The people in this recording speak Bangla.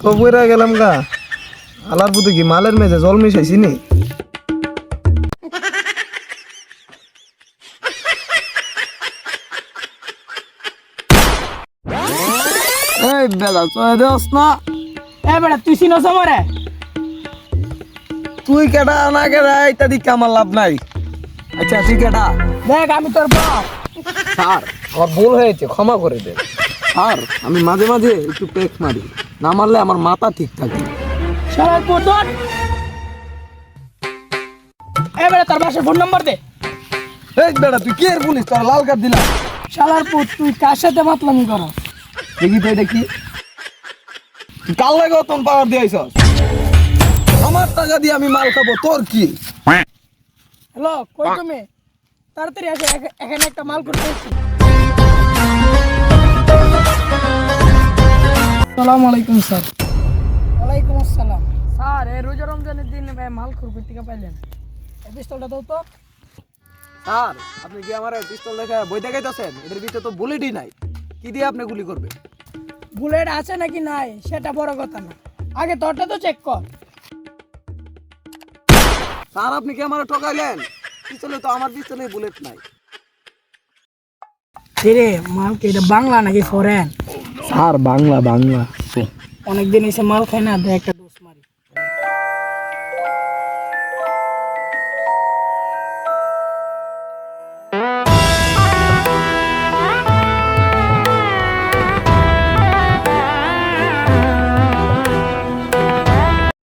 তো বইরা গেলাম গা। আলার বুদ্ধি কি মালের মেঝে জল মিশাইছি নি? এই বেলা চয়ে দেওস না। এ বেটা তুই চিনস আমারে? তুই কেডা না কেডা এটা দিকে আমার লাভ নাই। আচ্ছা তুই কেডা? দেখ আমি তোর বাপ। স্যার আমার ভুল হয়েছে, ক্ষমা করে দে। স্যার আমি মাঝে মাঝে একটু পেক মারি, না মারলে আমার মাথা ঠিক থাকে। শালার পুত। এ বেটা তোর বাসার ফোন নাম্বার দে। এই বেটা তুই কি এর পুলিশ, তোর লাল কার্ড দিলাম। শালার পুত তুই কার সাথে মাতলামি করস? দেখি তো এটা কি? তুই কাল লাগে তোর পাওয়ার দিয়েছস। আমার টাকা দিয়ে আমি মাল খাবো, তোর কি? হ্যালো কই তুমি? তাড়াতাড়ি আসো, এখানে একটা মাল করতে এসেছি। আসসালামু আলাইকুম স্যার। ওয়ালাইকুম আসসালাম। স্যার এই রোজা রমজানের দিন মাল খুরপি থেকে পাইলেন, এই পিস্তলটা দাও তো। স্যার আপনি কি আমার পিস্তল দেখে বই দেখাইতেছেন? এটার ভিতরে তো বুলেটই নাই, কি দিয়ে আপনি গুলি করবে? বুলেট আছে নাকি নাই সেটা বড় কথা না, আগে তোরটা তো চেক কর। স্যার আপনি কি আমার ঠকাইলেন? পিস্তলে তো আমার পিস্তলে বুলেট নাই। রে মাল কি এটা বাংলা নাকি ফরেন? স্যার বাংলা বাংলা। অনেকদিন এসে মাল খাই না, দেখ একটা